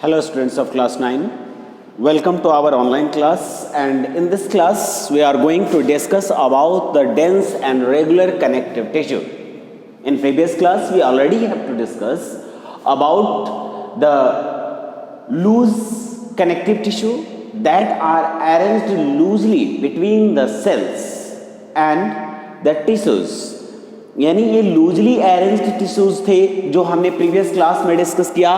Hello students of class 9, welcome to our online class, and in this class we are going to discuss about the dense and regular connective tissue. In previous class we already have to discuss about the loose connective tissue that are arranged loosely between the cells and the tissues. यानी ये loosely arranged tissues थे जो हमने previous class में discuss किया.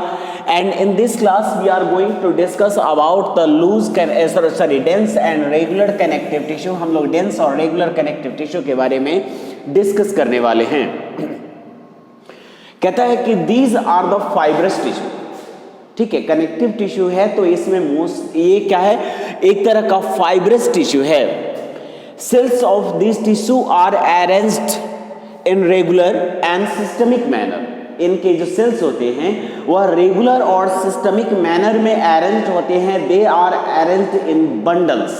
And in this class we are going to discuss about the dense and regular connective tissue. हम लोग dense और रेगुलर कनेक्टिव टिश्यू के बारे में डिस्कस करने वाले हैं. कहता है कि these are the fibrous tissue. ठीक है, कनेक्टिव टिश्यू है तो इसमें ये क्या है, एक तरह का फाइब्रस टिश्यू है. Cells of this tissue are arranged in regular and systemic manner. इनके जो सेल्स होते हैं वह रेगुलर और सिस्टमिक मैनर में अरेंज्ड होते हैं. They are arranged in bundles.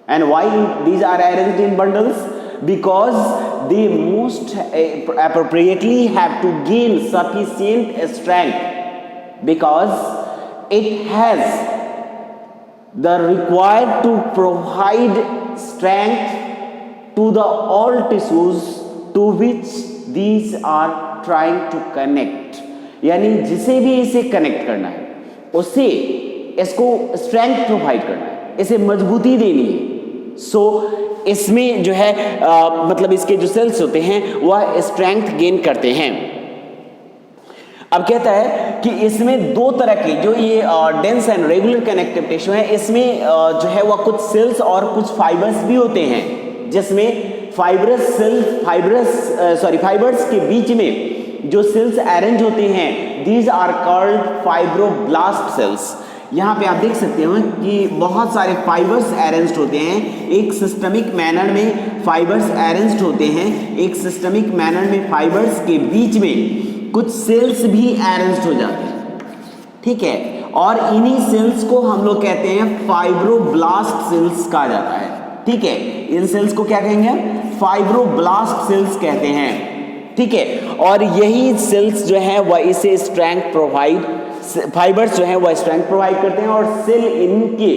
And why these are arranged in bundles? Because they most appropriately have to gain sufficient strength, because it has the required to provide strength to the all tissues to which these are trying to connect. यानी जिसे भी इसे connect करना है उसे इसको strength provide करना है, इसे मजबूती देनी है. सो इसमें जो है मतलब इसके जो सेल्स होते हैं वह स्ट्रेंथ गेन करते हैं. अब कहता है कि इसमें दो तरह के जो ये dense and regular connective tissue है, इसमें जो है वह कुछ सेल्स और कुछ फाइबर्स भी होते हैं, जिसमें फाइबर्स के बीच में जो सेल्स अरेंज होते हैं these are called fibroblast cells. यहाँ पे आप देख सकते हो कि बहुत सारे फाइबर्स अरेंज्ड होते हैं. एक सिस्टमिक मैनर में फाइबर्स अरेंज्ड होते हैं, एक सिस्टमिक मैनर में फाइबर्स के बीच में कुछ सेल्स भी अरेंज्ड हो जाते हैं. ठीक है, और इन्हीं सेल्स को हम लोग कहते हैं फाइब्रोब्लास्ट सेल्स कहा जाता है. ठीक है, इन सेल्स को क्या कहेंगे? फाइब्रोब्लास्ट सेल्स कहते हैं. ठीक है, और यही सेल्स जो है वह इसे स्ट्रेंथ प्रोवाइड, फाइबर्स जो है वह स्ट्रेंथ प्रोवाइड करते हैं और सेल इनके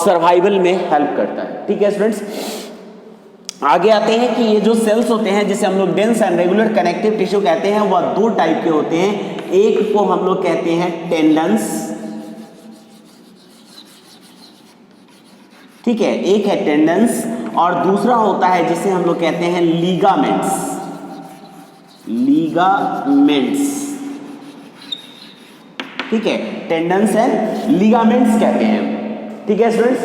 सर्वाइवल में हेल्प करता है. ठीक है स्टूडेंट्स, आगे आते हैं कि ये जो सेल्स होते हैं जिसे हम लोग dense and regular connective tissue कहते हैं वह दो टाइप के होते हैं. एक को हम लोग कहते हैं टेंडन्स. ठीक है, एक है टेंडन्स और दूसरा होता है जिसे हम लोग कहते हैं लीगामेंट्स. ठीक है, टेंडन्स एंड लीगामेंट्स कहते हैं. ठीक है स्टूडेंट्स,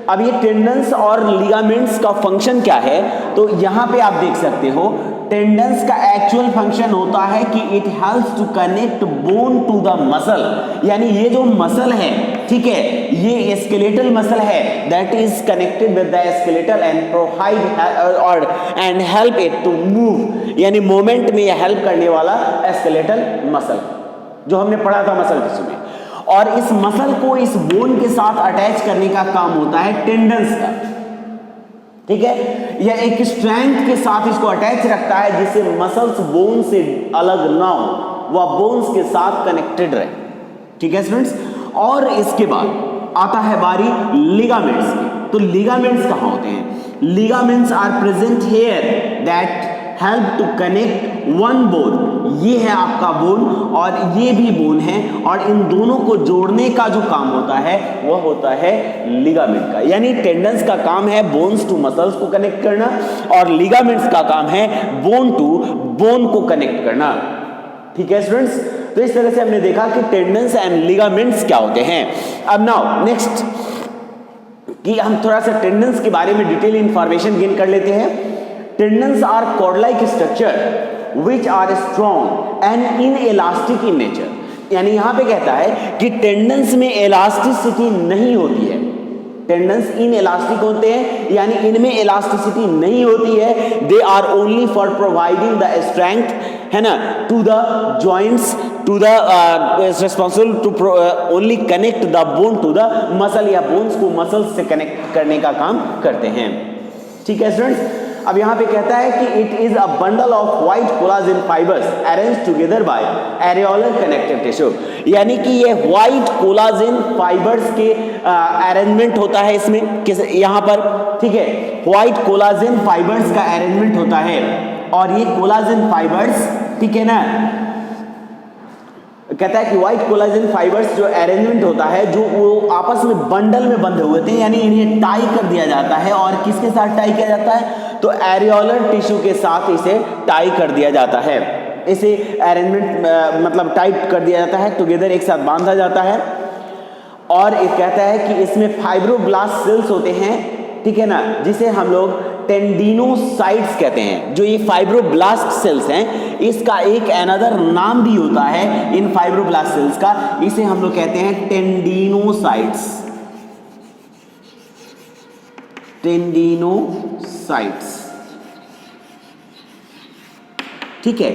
अब ये टेंडन्स और लीगामेंट्स का फंक्शन क्या है, तो यहां पे आप देख सकते हो टेंडन्स का एक्चुअल फंक्शन होता है कि it helps to connect bone to the muscle. यानी ये जो मसल है, ठीक है, ये स्केलेटल मसल है, that is connected with the skeletal and provide और and help it to move. यानी मूवमेंट में ये हेल्प करने वाला स्केलेटल मसल जो हमने पढ़ा था मसल टिश्यू में. और इस मसल को इस बोन के साथ अटैच करने का काम होता है टेंडन्स का. ठीक है, यह एक स्ट्रेंथ के साथ इसको अटैच रखता है जिससे मसल्स बोन से अलग ना हो, वह बोन्स के साथ कनेक्टेड रहे. ठीक है स्टूडेंट्स, और इसके बाद आता है बारी लिगामेंट्स की. तो लिगामेंट्स कहाँ होते हैं? Ligaments are present here that help to connect one bone. ये है आपका बोन और ये भी बोन है, और इन दोनों को जोड़ने का जो काम होता है वह होता है लिगामेंट का. यानी टेंडन्स का काम है बोन्स टू मसल्स को कनेक्ट करना और लिगामेंट्स का काम है बोन टू बोन को कनेक्ट करना. ठीक है स्टूडेंट्स, तो इस तरह से हमने देखा कि टेंडन्स एंड लिगामेंट्स क्या होते हैं. अब नाउ नेक्स्ट कि हम थोड़ा सा टेंडन्स के बारे में डिटेल इंफॉर्मेशन गेन कर लेते हैं. Tendons are cord-like structure which are strong and inelastic in nature. यानी यहाँ पे कहता है कि टेंडन्स में इलास्टिसिटी नहीं होती है. टेंडन्स इनइलास्टिक होते हैं, यानी इनमें इलास्टिसिटी नहीं होती है. They are only for providing the strength, है ना, to the joints, to the responsible to only connect the bone to the muscle, या बोन्स को मसल्स से कनेक्ट करने का काम करते हैं. ठीक है स्टूडेंट्स, अब यहां पे कहता है कि it is a bundle of white collagen fibres arrange together by areolar connective tissue, यानी कि ये व्हाइट कोलाजन फाइबर्स के अरेंजमेंट होता है इसमें, किस यहां पर, ठीक है, व्हाइट कोलाजन फाइबर्स का अरेंजमेंट होता है। और ये कोलाजन फाइबर्स, ठीक है ना, कहता है कि व्हाइट कोलाजन फाइबर्स जो अरेंजमेंट होता है, जो वो आपस में बंडल में बंधे हुए थे, यानी इन्हें टाई कर दिया जाता है। और किसके साथ टाई किया जाता है? तो एरियोलर टिश्यू के साथ इसे टाई कर दिया जाता है। इसे अरेंजमेंट मतलब टाइट कर दिया जाता है, टुगेदर एक साथ बांधा जाता है। और ये कहता है कि इसमें फाइब्रोब्लास्ट सेल्स होते हैं, ठीक है ना, जिसे हम लोग टेंडिनोसाइट्स कहते हैं। जो ये फाइब्रोब्लास्ट सेल्स हैं, इसका एक अनदर नाम भी होता है इन फाइब्रोब्लास्ट सेल्स का, इसे हम लोग कहते हैं टेंडिनोसाइट्स। टेंडिनोसाइट्स, ठीक है।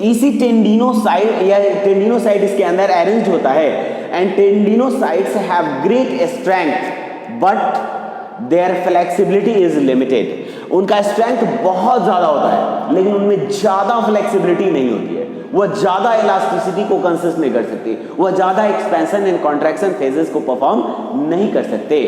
इसी टेंडिनोसाइट या टेंडिनोसाइट इसके अंदर अरेंज होता है। And tendinocytes have great strength but their flexibility is limited. उनका स्ट्रेंथ बहुत ज्यादा होता है, लेकिन उनमें ज्यादा फ्लेक्सिबिलिटी नहीं होती है। वह ज्यादा इलास्टिसिटी को कंसिस्ट नहीं कर सकती, वह ज्यादा एक्सपेंशन एंड कॉन्ट्रैक्शन फेजेस को परफॉर्म नहीं कर सकते,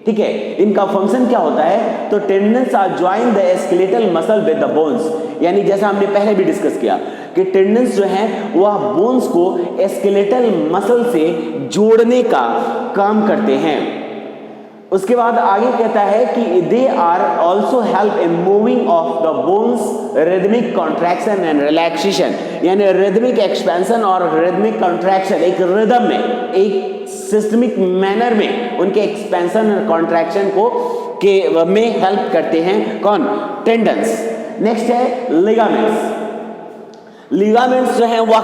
ठीक है। इनका फंक्शन क्या होता है? तो tendons are join the skeletal muscle with the bones, यानी जैसा हमने पहले भी डिस्कस किया कि टेंडन्स जो हैं वह बोन्स को स्केलेटल मसल से जोड़ने का काम करते हैं। उसके बाद आगे कहता है कि they are also help in moving of the bones rhythmic contraction and relaxation, यानी रिदमिक एक्सपेंशन और रिदमिक कॉन्ट्रैक्शन एक रिदम में, एक सिस्टमिक मैनर में उनके एक्सपेंशन और कॉन्ट्रैक्शन को के में हेल्प करते हैं। कौन? टेंडन्स। नेक्स्ट है लिगामेंट्स। लिगामेंट्स जो है वह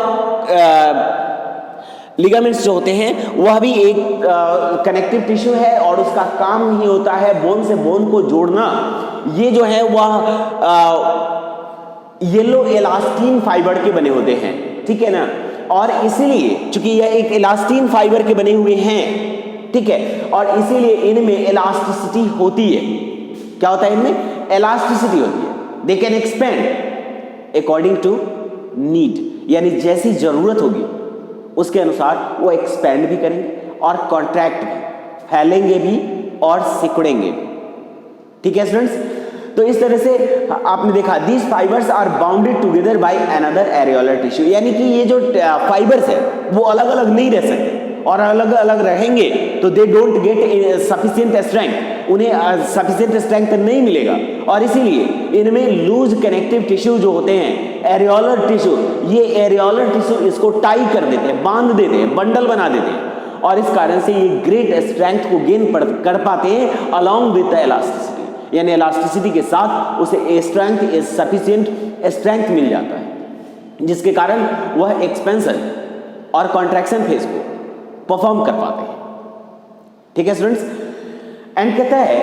लिगामेंट्स जो होते हैं वह भी एक कनेक्टिव टिश्यू है और उसका काम ही होता है बोन से बोन को जोड़ना। ये जो है वह येलो इलास्टीन फाइबर के बने होते हैं, ठीक है ना। और इसीलिए चूंकि यह एक इलास्टीन फाइबर के बने हुए हैं, ठीक है, और इसीलिए इनमें इलास्टिसिटी होती है। क्या होता है इनमें? इलास्टिसिटी होती है। They can expand according to need, यानी जैसी जरूरत होगी उसके अनुसार वो एक्सपेंड भी करेंगे और कॉन्ट्रैक्ट भी, फैलेंगे भी और सिकुड़ेंगे भी, ठीक है स्टूडेंट्स। तो इस तरह से आपने देखा these fibres are bounded together by another areolar tissue, यानी कि ये जो फाइबर्स है वो अलग अलग नहीं रह सकते, और अलग अलग रहेंगे तो they don't get sufficient strength, उन्हें सफिशिएंट स्ट्रेंथ नहीं मिलेगा। और इसीलिए इनमें लूज कनेक्टिव टिश्यू जो होते हैं, एरियोलर टिश्यू, ये एरियोलर टिश्यू इसको टाई कर देते हैं, बांध देते हैं, बंडल बना देते हैं, और इस कारण से ये ग्रेट स्ट्रेंथ को गेन कर पाते हैं अलॉन्ग विद द इलास्टिसिटी, यानी इलास्टिसिटी के साथ उसे स्ट्रेंथ इज सफिशिएंट स्ट्रेंथ मिल जाता है, जिसके कारण वह एक्सपेंशन और कॉन्ट्रैक्शन फेज को परफॉर्म कर पाते हैं, ठीक है स्टूडेंट्स। एंड कहता है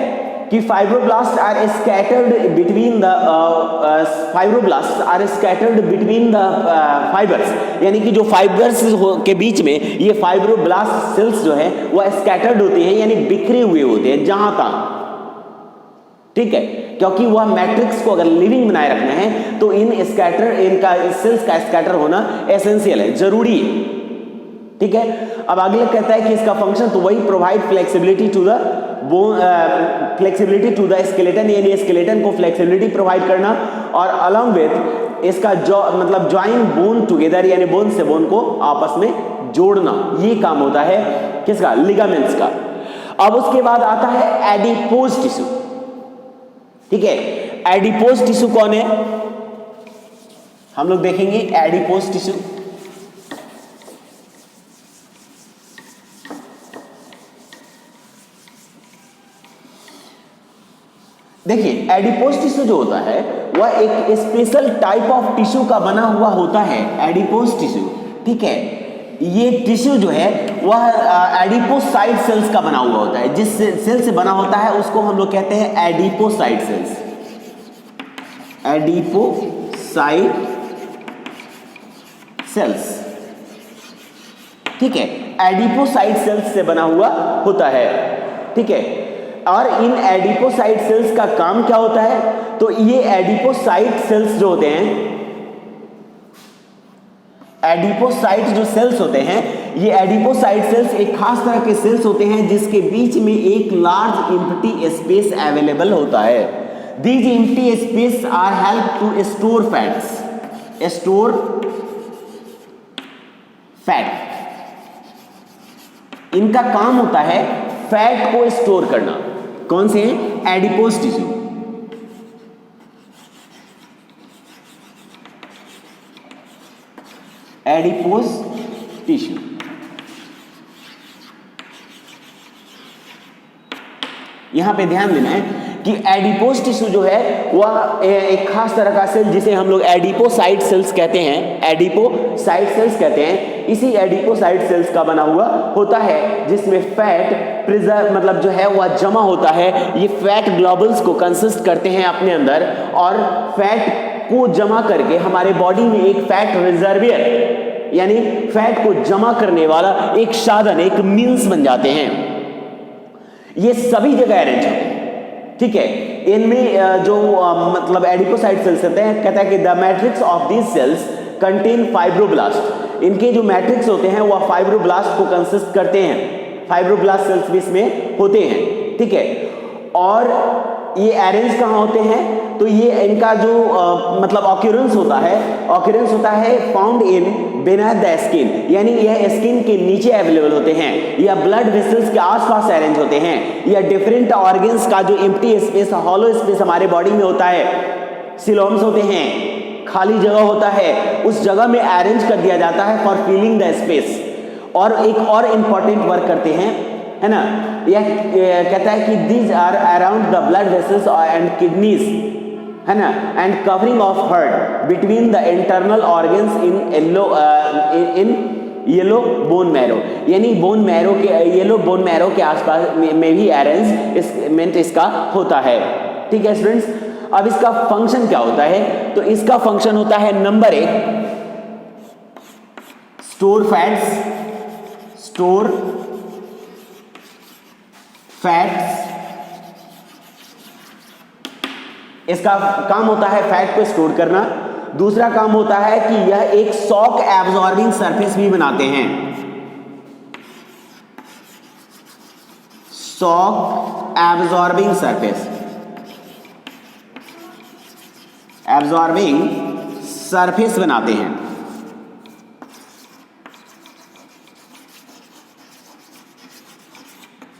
कि fibroblast are scattered between the fibres, यानी कि जो फाइबर्स के बीच में ये फाइब्रोब्लास्ट सेल्स जो है वह स्कैटर्ड होती है, यानी बिखरे हुए होते हैं जहां तक, ठीक है, क्योंकि वह मैट्रिक्स को अगर लिविंग बनाए रखना है तो इनका सेल्स का स्कैटर होना एसेंशियल है, जरूरी है, ठीक है। अब अगले कहता है कि इसका फंक्शन तो वही provide flexibility to the skeleton, यानी स्केलेटन को फ्लेक्सिबिलिटी प्रोवाइड करना, और अलॉन्ग विथ इसका मतलब ज्वाइन बोन टुगेदर, यानी बोन से बोन को आपस में जोड़ना, ये काम होता है किसका? लिगामेंट्स का। अब उसके बाद आता है एडिपोज टिश्यू, ठीक है। एडिपोज टिश्यू कौन है? हम लोग देखेंगे एडिपोज टिश्यू। देखिए एडिपोज टिश्यू जो होता है वह एक स्पेशल टाइप ऑफ टिश्यू का बना हुआ होता है, एडिपोज टिश्यू, ठीक है। ये टिश्यू जो है वह एडिपोसाइट सेल्स का बना हुआ होता है, जिस सेल से बना होता है उसको हम लोग कहते हैं एडिपोसाइट सेल्स, एडिपोसाइट सेल्स, ठीक है। एडिपोसाइट सेल्स से बना हुआ होता है, ठीक है। और इन एडिपोसाइट सेल्स का काम क्या होता है? तो ये एडिपोसाइट सेल्स जो होते हैं, एडिपोसाइट जो सेल्स होते हैं, ये एडिपोसाइट सेल्स एक खास तरह के सेल्स होते हैं जिसके बीच में एक लार्ज एम्प्टी स्पेस अवेलेबल होता है। These empty space are help to store fats, store fat. इनका काम होता है फैट को स्टोर करना। कौन से हैं? Adipose tissue. एडिपोज टिश्यू यहां पे ध्यान देना है कि एडिपोज टिश्यू जो है वह एक खास तरह का सेल जिसे हम लोग एडिपोसाइट सेल्स कहते हैं, एडिपोसाइट सेल्स कहते हैं। इसी एडिपोसाइट सेल्स का बना हुआ होता है जिसमें फैट प्रिजर्व मतलब जो है वह जमा होता है। ये फैट ग्लोबुल्स को कंसिस्ट करते हैं अपने अंदर और फैट को जमा करके हमारे बॉडी में एक फैट रिजर्वियर यानी फैट को जमा करने वाला एक साधन, एक मींस बन जाते हैं। ये सभी जगह अरेंज होते हैं, ठीक है। इनमें जो मतलब एडिपोसाइट सेल्स होते हैं, कहता है कि the matrix of these cells contain fibroblast. इनके जो मैट्रिक्स होते हैं वह फाइब्रोब्लास्ट को कंसिस्ट करते हैं, फाइब्रोब्लास्ट सेल्स भी इसमें होते हैं, ठीक है। और ये अरेंज कहाँ होते हैं? तो ये इनका जो मतलब ऑक्यूरेंस होता है फाउंड इन बिना द स्किन, यानी यह स्किन के नीचे अवेलेबल होते हैं, या ब्लड वेसल्स के आसपास अरेंज होते हैं, या डिफरेंट ऑर्गन्स का जो एम्प्टी स्पेस, हॉलो स्पेस हमारे बॉडी में होता है, सिलोम्स होते हैं, खाली जगह होता है, उस जगह में अरेंज कर दिया जाता है फॉर फिलिंग द स्पेस। और एक और इंपॉर्टेंट वर्क करते हैं, है ना, यह कहता है कि these are around the blood vessels and kidneys, है ना, and covering of heart between the internal organs in yellow bone marrow, यानी बोन मैरो के येलो बोन मैरो के आसपास में भी अरेंजमेंट इसका होता है, ठीक है स्टूडेंट्स। अब इसका फंक्शन क्या होता है? तो इसका फंक्शन होता है नंबर 1 स्टोर फैट्स। इसका काम होता है फैट को स्टोर करना। दूसरा काम होता है कि यह एक शॉक एब्जॉर्बिंग सरफेस भी बनाते हैं, shock absorbing surface, absorbing surface बनाते हैं।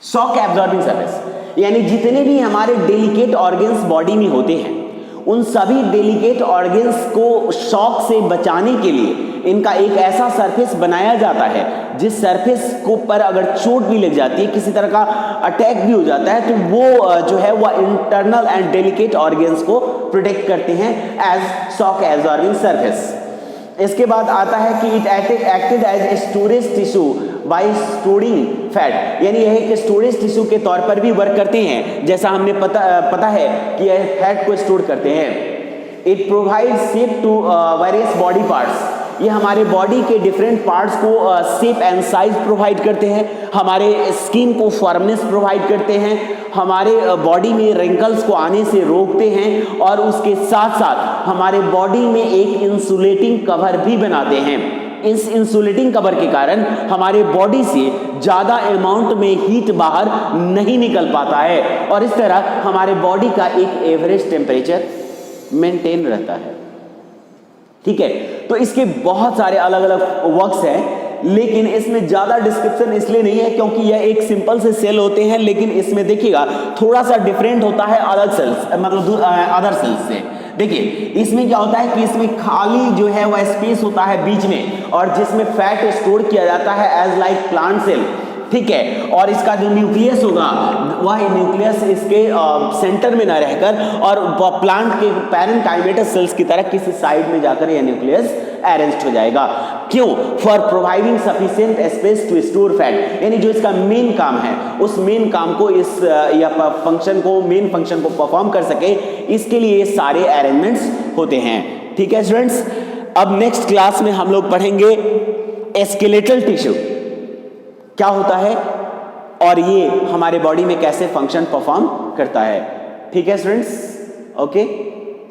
शॉक एब्जॉर्बिंग सरफेस यानी जितने भी हमारे डेलिकेट ऑर्गन्स बॉडी में होते हैं उन सभी डेलिकेट ऑर्गन्स को शॉक से बचाने के लिए इनका एक ऐसा सरफेस बनाया जाता है जिस सरफेस को पर अगर चोट भी लग जाती है, किसी तरह का अटैक भी हो जाता है, तो वो जो है वह इंटरनल एंड डेलिकेट ऑर्गन्स को प्रोटेक्ट करते हैं एज शॉक एब्जॉर्बिंग सरफेस। इसके बाद आता है कि it acted as storage tissue by storing fat, यानी यह एक स्टोरेज टिश्यू के तौर पर भी वर्क करते हैं, जैसा हमने पता है कि यह फैट को स्टोर करते हैं। It provides shape to various body parts, ये हमारे बॉडी के डिफरेंट पार्ट्स को शेप एंड साइज प्रोवाइड करते हैं, हमारे स्किन को फर्मनेस प्रोवाइड करते हैं, हमारे बॉडी में रिंकल्स को आने से रोकते हैं, और उसके साथ साथ हमारे बॉडी में एक इंसुलेटिंग कवर भी बनाते हैं। इस इंसुलेटिंग कवर के कारण हमारे बॉडी से ज़्यादा अमाउंट में हीट बाहर नहीं निकल पाता है, और इस तरह हमारे बॉडी का एक एवरेज टेम्परेचर मेंटेन रहता है, ठीक है। तो इसके बहुत सारे अलग अलग वर्क्स हैं, लेकिन इसमें ज़्यादा डिस्क्रिप्शन इसलिए नहीं है क्योंकि यह एक सिंपल से सेल होते हैं, लेकिन इसमें देखिएगा थोड़ा सा डिफरेंट होता है अलग सेल्स मतलब अदर सेल्स से। देखिए इसमें क्या होता है कि इसमें खाली जो है वह स्पेस होता है बीच में, और जिसमें फैट स्टोर किया जाता है एज लाइक प्लांट सेल, ठीक है। और इसका जो न्यूक्लियस होगा वह न्यूक्लियस इसके सेंटर में ना रहकर और प्लांट के पैरेन्काइमेटस सेल्स की तरह किसी साइड में जाकर यह न्यूक्लियस अरेंज हो जाएगा। क्यों? For providing sufficient space to store fat, यानी जो इसका मेन काम है उस मेन काम को इस या फंक्शन को मेन फंक्शन को परफॉर्म कर सके, इसके लिए ये सारे अरेंजमेंट्स होते हैं, ठीक है स्टूडेंट्स। अब नेक्स्ट क्लास में हम लोग पढ़ेंगे स्केलेटल टिश्यू क्या होता है और ये हमारे बॉडी में कैसे फंक्शन परफॉर्म करता है, ठीक है स्टूडेंट्स। ओके।